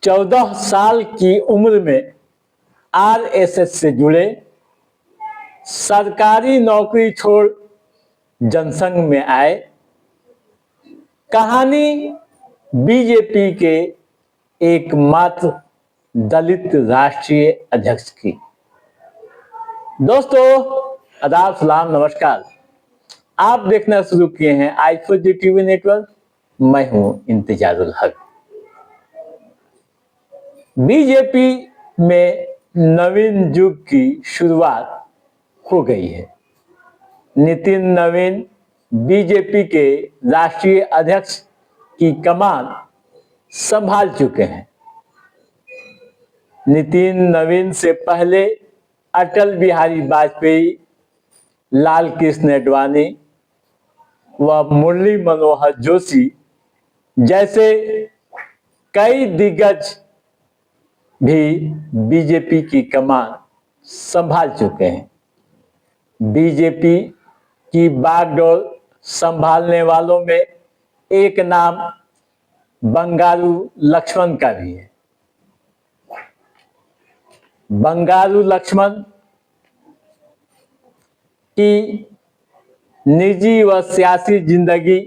14 साल की उम्र में आरएसएस से जुड़े, सरकारी नौकरी छोड़ जनसंघ में आए। कहानी बीजेपी के एकमात्र दलित राष्ट्रीय अध्यक्ष की। दोस्तों आदाब, सलाम, नमस्कार। आप देखना शुरू किए हैं आई4जी टीवी नेटवर्क। मैं हूं इंतजारुल हक। बीजेपी में नवीन युग की शुरुआत हो गई है। नितिन नवीन बीजेपी के राष्ट्रीय अध्यक्ष की कमान संभाल चुके हैं। नितिन नवीन से पहले अटल बिहारी वाजपेयी, लाल कृष्ण आडवाणी व मुरली मनोहर जोशी जैसे कई दिग्गज भी बीजेपी की कमान संभाल चुके हैं। बीजेपी की बागडोर संभालने वालों में एक नाम बंगारू लक्ष्मण का भी है। बंगारू लक्ष्मण की निजी व सियासी जिंदगी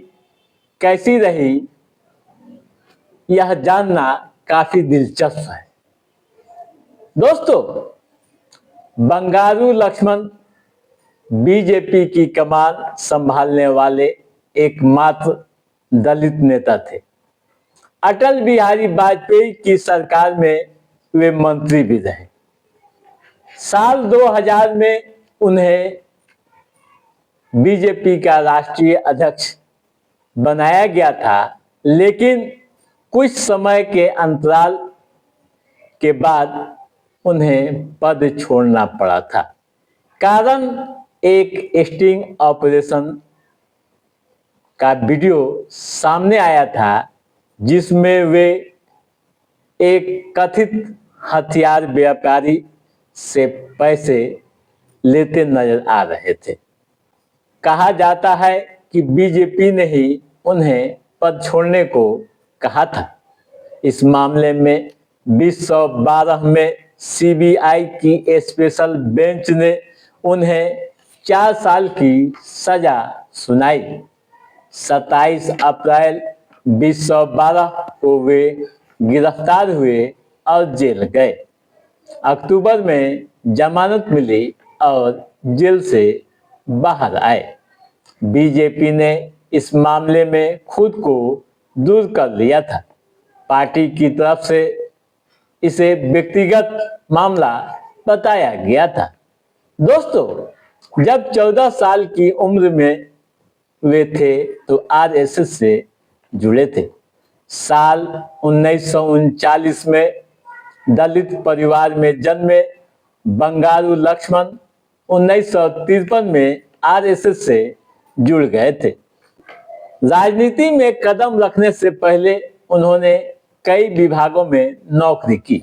कैसी रही, यह जानना काफी दिलचस्प है। दोस्तों, बंगारू लक्ष्मण बीजेपी की कमान संभालने वाले एकमात्र दलित नेता थे। अटल बिहारी वाजपेयी की सरकार में वे मंत्री भी रहे। साल 2000 में उन्हें बीजेपी का राष्ट्रीय अध्यक्ष बनाया गया था, लेकिन कुछ समय के अंतराल के बाद उन्हें पद छोड़ना पड़ा था। कारण एक स्टिंग ऑपरेशन का वीडियो सामने आया था, जिसमें वे एक कथित हथियार व्यापारी से पैसे लेते नजर आ रहे थे। कहा जाता है कि बीजेपी ने ही उन्हें पद छोड़ने को कहा था। इस मामले में 2012 में सीबीआई की स्पेशल बेंच ने उन्हें 4 साल की सजा सुनाई। 27 अप्रैल 2012 को वे गिरफ्तार हुए और जेल गए। अक्टूबर में जमानत मिली और जेल से बाहर आए। बीजेपी ने इस मामले में खुद को दूर कर लिया था। पार्टी की तरफ से इसे व्यक्तिगत मामला बताया गया था। दोस्तों, जब 14 साल की उम्र में वे थे तो आरएसएस से जुड़े थे। साल 1939 में दलित परिवार में जन्मे बंगारू लक्ष्मण 1953 में आरएसएस से जुड़ गए थे। राजनीति में कदम रखने से पहले उन्होंने कई विभागों में नौकरी की।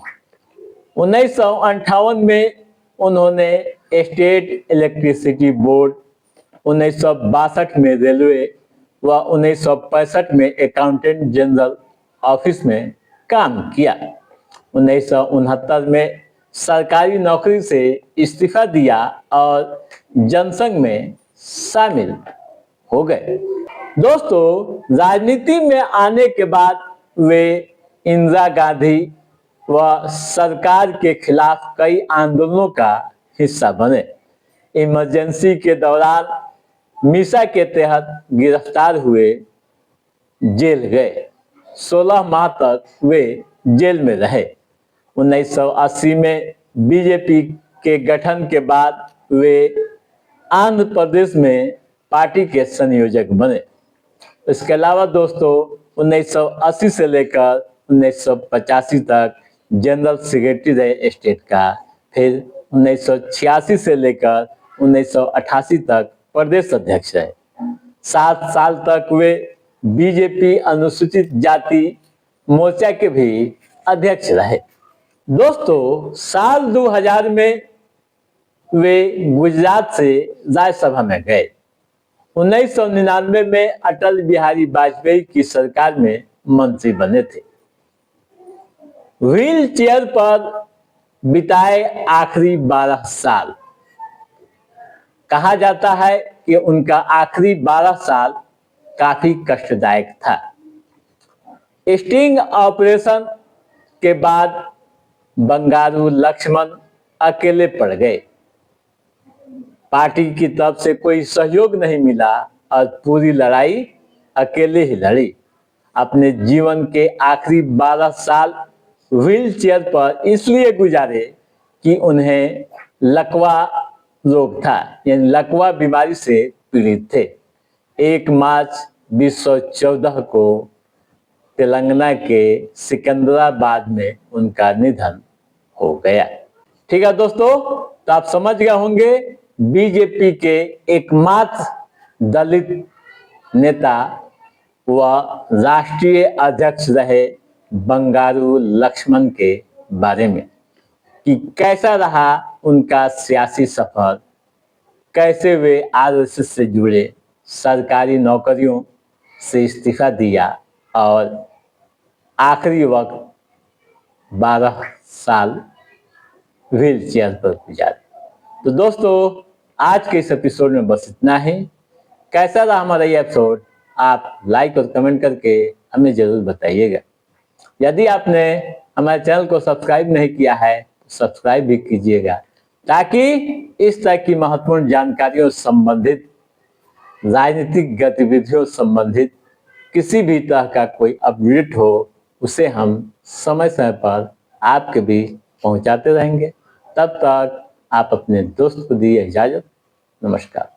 1958 में उन्होंने स्टेट इलेक्ट्रिसिटी बोर्ड, 1962 में रेलवे व 1965 में अकाउंटेंट जनरल ऑफिस में काम किया। 1969 में सरकारी नौकरी से इस्तीफा दिया और जनसंघ में शामिल हो गए। दोस्तों, राजनीति में आने के बाद वे इंदिरा गांधी व सरकार के खिलाफ कई आंदोलनों का हिस्सा बने। इमरजेंसी के दौरान मीसा के तहत गिरफ्तार हुए, जेल गए। 16 माह तक वे जेल में रहे। 1980 में बीजेपी के गठन के बाद वे आंध्र प्रदेश में पार्टी के संयोजक बने। इसके अलावा दोस्तों, 1980 से लेकर 1985 तक जनरल सेक्रेटरी रहे स्टेट का। फिर 1986 से लेकर 1988 तक प्रदेश अध्यक्ष रहे। 7 साल तक वे बीजेपी अनुसूचित जाति मोर्चा के भी अध्यक्ष रहे। दोस्तों, साल 2000 में वे गुजरात से राज्यसभा में गए। 1999 में अटल बिहारी वाजपेयी की सरकार में मंत्री बने थे। व्हील चेयर पर बिताए आखिरी 12 साल। कहा जाता है कि उनका आखिरी 12 साल काफी कष्टदायक था। स्टिंग ऑपरेशन के बाद बंगारू लक्ष्मण अकेले पड़ गए। पार्टी की तरफ से कोई सहयोग नहीं मिला और पूरी लड़ाई अकेले ही लड़ी। अपने जीवन के आखिरी 12 साल व्हील चेयर पर इसलिए गुजारे कि उन्हें लकवा रोग था, यानी लकवा बीमारी से पीड़ित थे। 1 मार्च 1914 को तेलंगाना के सिकंदराबाद में उनका निधन हो गया। ठीक है दोस्तों, तो आप समझ गए होंगे बीजेपी के एकमात्र दलित नेता व राष्ट्रीय अध्यक्ष रहे बंगारू लक्ष्मण के बारे में कि कैसा रहा उनका सियासी सफर, कैसे वे आरएसएस से जुड़े, सरकारी नौकरियों से इस्तीफा दिया और आखिरी वक्त 12 साल व्हील चेयर पर गुजारे। तो दोस्तों, आज के इस एपिसोड में बस इतना ही। कैसा रहा हमारा ये एपिसोड, आप लाइक और कमेंट करके हमें जरूर बताइएगा। यदि आपने हमारे चैनल को सब्सक्राइब नहीं किया है तो सब्सक्राइब भी कीजिएगा, ताकि इस तरह की महत्वपूर्ण जानकारियों संबंधित, राजनीतिक गतिविधियों संबंधित किसी भी तरह का कोई अपडेट हो उसे हम समय समय पर आपके बीच पहुंचाते रहेंगे। तब तक आप अपने दोस्त को दिए इजाजत। नमस्कार।